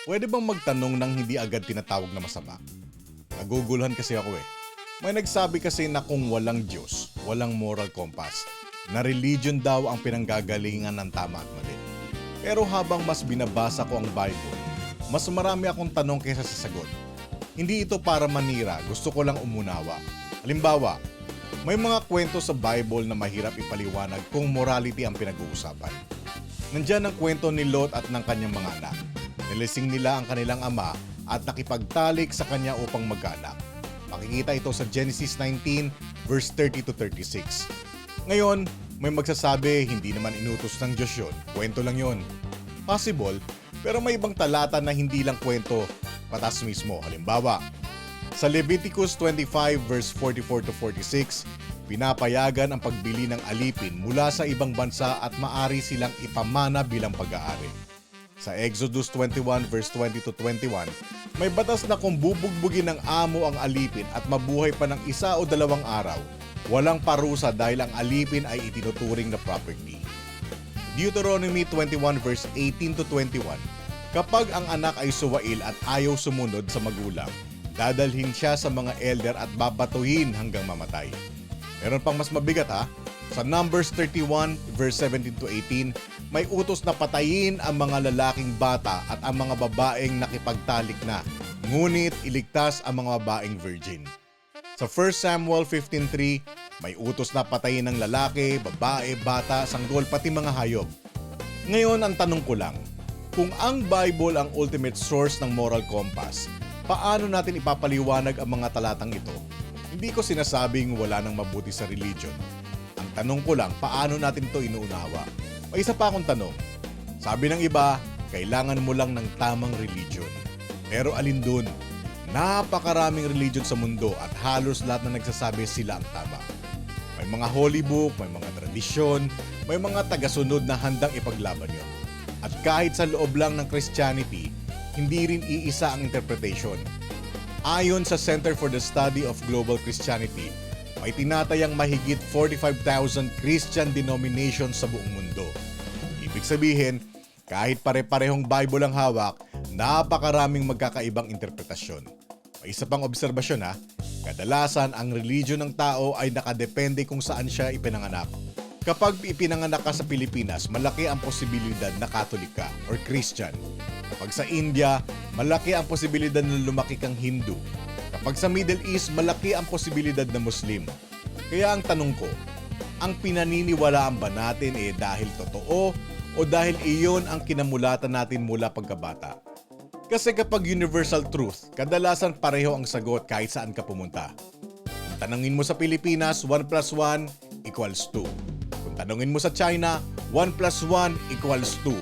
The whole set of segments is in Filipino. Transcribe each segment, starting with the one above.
Pwede bang magtanong ng hindi agad tinatawag na masama? Naguguluhan kasi ako eh. May nagsabi kasi na kung walang Diyos, walang moral compass, na religion daw ang pinanggagalingan ng tama at mali. Pero habang mas binabasa ko ang Bible, mas marami akong tanong kaysa sa sagot. Hindi ito para manira, gusto ko lang umunawa. Halimbawa, may mga kwento sa Bible na mahirap ipaliwanag kung morality ang pinag-uusapan. Nandiyan ang kwento ni Lot at ng kanyang mga anak. Nilising nila ang kanilang ama at nakipagtalik sa kanya upang magkaanak. Makikita ito sa Genesis 19 verse 30 to 36. Ngayon, may magsasabi hindi naman inutos ng Diyos yun, kwento lang yun. Possible, pero may ibang talata na hindi lang kwento, patas mismo. Halimbawa, sa Leviticus 25 verse 44 to 46, pinapayagan ang pagbili ng alipin mula sa ibang bansa at maari silang ipamana bilang pag-aari. Sa Exodus 21 verse 20 to 21, may batas na kung bubugbugin ng amo ang alipin at mabuhay pa ng 1 o 2 araw, walang parusa dahil ang alipin ay itinuturing na property. Deuteronomy 21 verse 18 to 21, kapag ang anak ay suwail at ayaw sumunod sa magulang, dadalhin siya sa mga elder at babatuhin hanggang mamatay. Meron pang mas mabigat ha. Sa Numbers 31 verse 17 to 18, may utos na patayin ang mga lalaking bata at ang mga babaeng nakipagtalik na, ngunit iligtas ang mga babaeng virgin. Sa 1 Samuel 15:3, may utos na patayin ng lalaki, babae, bata, sanggol, pati mga hayop. Ngayon ang tanong ko lang, kung ang Bible ang ultimate source ng moral compass, paano natin ipapaliwanag ang mga talatang ito? Hindi ko sinasabing wala nang mabuti sa religion. Ang tanong ko lang, paano natin ito inuunawa? May isa pa akong tanong. Sabi ng iba, kailangan mo lang ng tamang religion. Pero alin dun? Napakaraming religion sa mundo at halos lahat na nagsasabi sila ang tama. May mga holy book, may mga tradisyon, may mga tagasunod na handang ipaglaban yun. At kahit sa loob lang ng Christianity, hindi rin iisa ang interpretation. Ayon sa Center for the Study of Global Christianity, may tinatayang mahigit 45,000 Christian denominations sa buong mundo. Ibig sabihin, kahit pare-parehong Bible ang hawak, napakaraming magkakaibang interpretasyon. May isa pang obserbasyon ha, kadalasan ang religion ng tao ay nakadepende kung saan siya ipinanganak. Kapag ipinanganak ka sa Pilipinas, malaki ang posibilidad na Catholic ka or Christian. Kapag sa India, malaki ang posibilidad na lumaki kang Hindu. Kapag sa Middle East, malaki ang posibilidad na Muslim. Kaya ang tanong ko, ang pinaniniwalaan ba natin dahil totoo o dahil iyon ang kinamulatan natin mula pagkabata? Kasi kapag universal truth, kadalasan pareho ang sagot kahit saan ka pumunta. Kung tanungin mo sa Pilipinas, 1 plus 1 equals 2. Kung tanungin mo sa China, 1 plus 1 equals 2.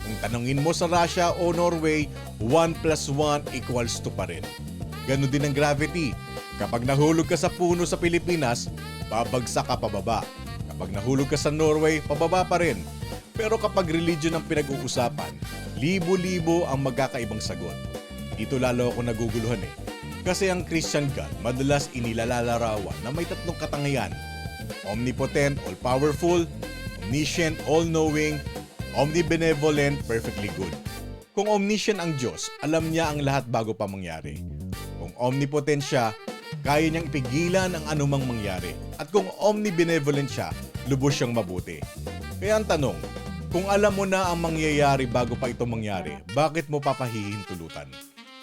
Kung tanungin mo sa Russia o Norway, 1 plus 1 equals 2 pa rin. Ganon din ang gravity. Kapag nahulog ka sa puno sa Pilipinas, babagsak ka pababa. Kapag nahulog ka sa Norway, pababa pa rin. Pero kapag religion ang pinag-uusapan, libo-libo ang magkakaibang sagot. Dito lalo ako naguguluhan Kasi ang Christian God madalas inilalarawan na may 3 katangian. Omnipotent, all-powerful, omniscient, all-knowing, omnibenevolent, perfectly good. Kung omniscient ang Diyos, alam niya ang lahat bago pa mangyari. Kung omnipotent siya, kaya niyang ipigilan ang anumang mangyari. At kung omnibenevolent siya, lubos siyang mabuti. Kaya ang tanong, kung alam mo na ang mangyayari bago pa ito mangyari, bakit mo papahihintulutan?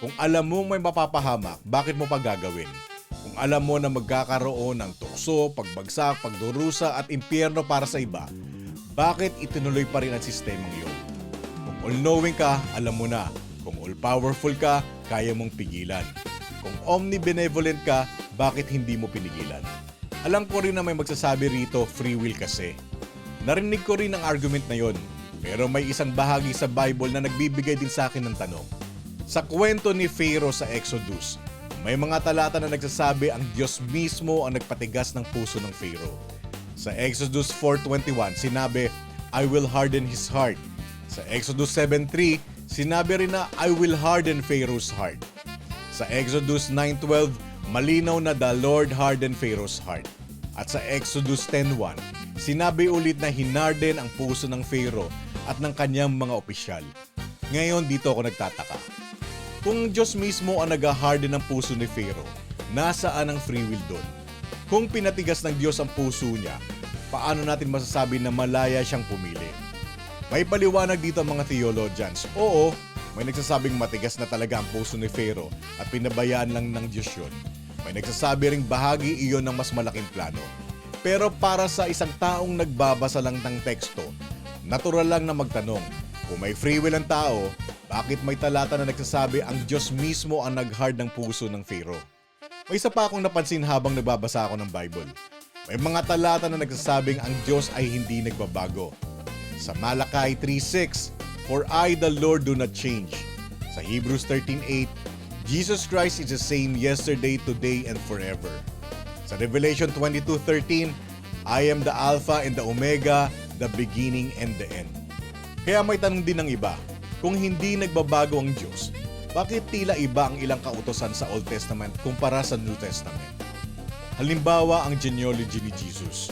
Kung alam mo may mapapahamak, bakit mo pa gagawin? Kung alam mo na magkakaroon ng tukso, pagbagsak, pagdurusa at impyerno para sa iba, bakit itinuloy pa rin ang sistemang iyon? Kung all-knowing ka, alam mo na. Kung all-powerful ka, kaya mong pigilan. Kung omnibenevolent ka, bakit hindi mo pinigilan? Alam ko rin na may magsasabi rito, free will kasi. Narinig ko rin ang argument na yon, pero may isang bahagi sa Bible na nagbibigay din sa akin ng tanong. Sa kwento ni Pharaoh sa Exodus, may mga talata na nagsasabi ang Diyos mismo ang nagpatigas ng puso ng Pharaoh. Sa Exodus 4:21, sinabi, I will harden his heart. Sa Exodus 7:3, sinabi rin na I will harden Pharaoh's heart. Sa Exodus 9:12, malinaw na the Lord hardened Pharaoh's heart. At sa Exodus 10:1, sinabi ulit na hinarden ang puso ng Pharaoh at ng kanyang mga opisyal. Ngayon dito ako nagtataka. Kung Diyos mismo ang nag-harden ng puso ni Pharaoh, nasaan ang free will doon? Kung pinatigas ng Diyos ang puso niya, paano natin masasabi na malaya siyang pumili? May paliwanag dito ang mga theologians. Oo, may nagsasabing matigas na talaga ang puso ni Pharaoh at pinabayaan lang ng Diyos yun. May nagsasabi ring bahagi iyon ng mas malaking plano. Pero para sa isang taong nagbabasa lang ng teksto, natural lang na magtanong, kung may free will ang tao, bakit may talata na nagsasabi ang Diyos mismo ang nag-hard ng puso ng Pharaoh? May isa pa akong napansin habang nagbabasa ako ng Bible. May mga talata na nagsasabing ang Diyos ay hindi nagbabago. Sa Malakay 3:6, "For I, the Lord, do not change." Sa Hebrews 13:8, "Jesus Christ is the same yesterday, today, and forever." Sa Revelation 22:13, "I am the Alpha and the Omega, the beginning and the end." Kaya may tanong din ng iba, kung hindi nagbabago ang Diyos, bakit tila iba ang ilang kautosan sa Old Testament kumpara sa New Testament? Halimbawa ang genealogy ni Jesus.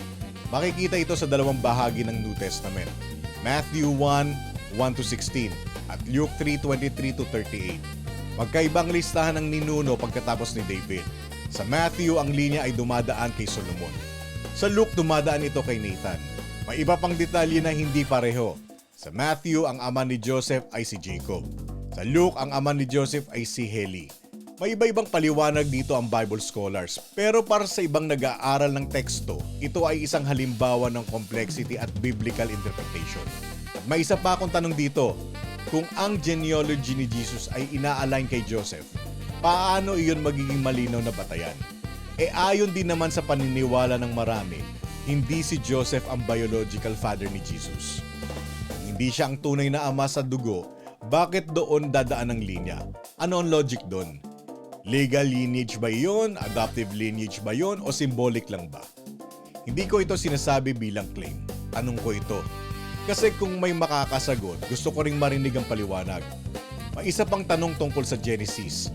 Makikita ito sa dalawang bahagi ng New Testament, Matthew 1:1-16 at Luke 3:23-38. Magkaibang listahan ng ninuno pagkatapos ni David. Sa Matthew, ang linya ay dumadaan kay Solomon. Sa Luke, dumadaan ito kay Nathan. May iba pang detalye na hindi pareho. Sa Matthew, ang ama ni Joseph ay si Jacob. Sa Luke, ang ama ni Joseph ay si Heli. May iba-ibang paliwanag dito ang Bible scholars, pero para sa ibang nag-aaral ng teksto, ito ay isang halimbawa ng complexity at biblical interpretation. At may isa pa akong tanong dito, kung ang genealogy ni Jesus ay ina-align kay Joseph, paano iyon magiging malinaw na batayan? Ayon din naman sa paniniwala ng marami, hindi si Joseph ang biological father ni Jesus. Hindi siya ang tunay na ama sa dugo, bakit doon dadaan ang linya? Ano ang logic doon? Legal lineage ba yun? Adoptive lineage ba yun? O symbolic lang ba? Hindi ko ito sinasabi bilang claim. Tanong ko ito. Kasi kung may makakasagot, gusto ko ring marinig ang paliwanag. May isa pang tanong tungkol sa Genesis.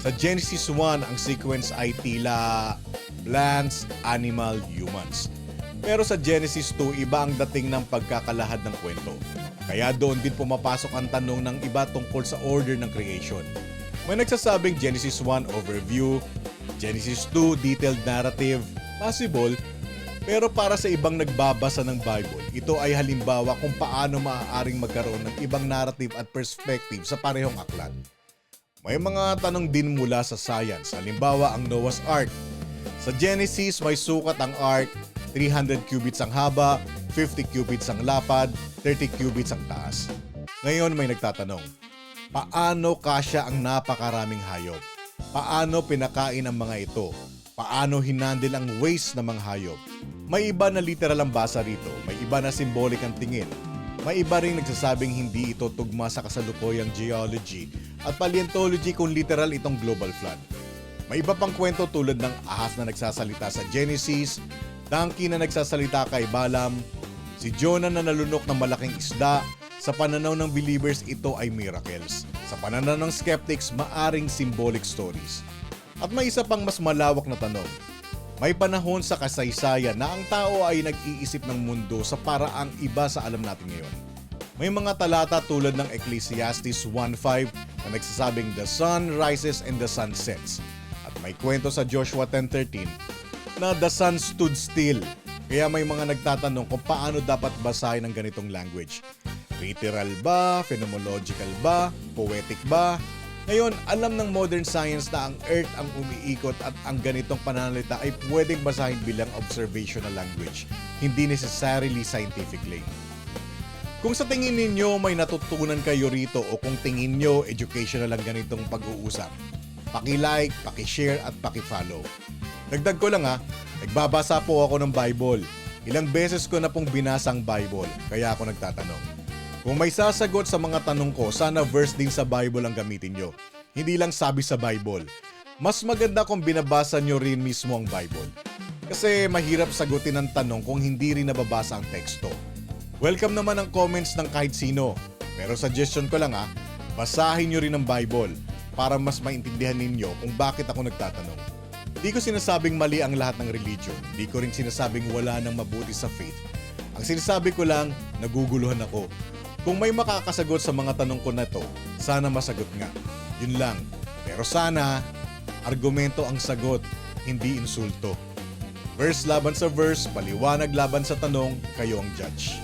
Sa Genesis 1, ang sequence ay tila plants, animal, humans. Pero sa Genesis 2, iba ang dating ng pagkakalahad ng kwento. Kaya doon din pumapasok ang tanong ng iba tungkol sa order ng creation. May nagsasabing Genesis 1 overview, Genesis 2 detailed narrative, possible, pero para sa ibang nagbabasa ng Bible, ito ay halimbawa kung paano maaaring magkaroon ng ibang narrative at perspective sa parehong aklat. May mga tanong din mula sa science, halimbawa ang Noah's Ark. Sa Genesis, may sukat ang Ark, 300 cubits ang haba, 50 cubits ang lapad, 30 cubits ang taas. Ngayon may nagtatanong, paano kasya ang napakaraming hayop? Paano pinakain ang mga ito? Paano hinandle ang waste ng mga hayop? May iba na literal ang basa rito, may iba na symbolic ang tingin. May iba ring nagsasabing hindi ito tugma sa kasalukuyang geology at paleontology kung literal itong global flood. May iba pang kwento tulad ng ahas na nagsasalita sa Genesis, donkey na nagsasalita kay Balaam, si Jonah na nalunok ng malaking isda. Sa pananaw ng believers, ito ay miracles. Sa pananaw ng skeptics, maaring symbolic stories. At may isa pang mas malawak na tanong. May panahon sa kasaysayan na ang tao ay nag-iisip ng mundo sa paraang iba sa alam natin ngayon. May mga talata tulad ng Ecclesiastes 1:5 na nagsasabing the sun rises and the sun sets. At may kwento sa Joshua 10:13 na the sun stood still. Kaya may mga nagtatanong kung paano dapat basahin ang ganitong language. Literal ba? Phenomenological ba? Poetic ba? Ngayon, alam ng modern science na ang Earth ang umiikot at ang ganitong pananalita ay pwedeng basahin bilang observational language, hindi necessarily scientifically. Kung sa tingin ninyo may natutunan kayo rito o kung tingin nyo educational lang ganitong pag-uusap, paki-like, paki-share at paki-follow. Dagdag ko lang nagbabasa po ako ng Bible. Ilang beses ko na pong binasa ang Bible, kaya ako nagtatanong. Kung may sasagot sa mga tanong ko, sana verse din sa Bible ang gamitin nyo. Hindi lang sabi sa Bible. Mas maganda kung binabasa nyo rin mismo ang Bible. Kasi mahirap sagutin ang tanong kung hindi rin nababasa ang teksto. Welcome naman ang comments ng kahit sino. Pero suggestion ko lang basahin nyo rin ang Bible para mas maintindihan ninyo kung bakit ako nagtatanong. Hindi ko sinasabing mali ang lahat ng religion. Hindi ko rin sinasabing wala nang mabuti sa faith. Ang sinasabi ko lang, naguguluhan ako. Kung may makakasagot sa mga tanong ko na to, sana masagot nga. Yun lang. Pero sana, argumento ang sagot, hindi insulto. Verse laban sa verse, paliwanag laban sa tanong, kayo ang judge.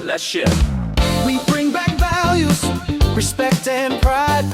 Let's shift. We bring back values, respect and pride.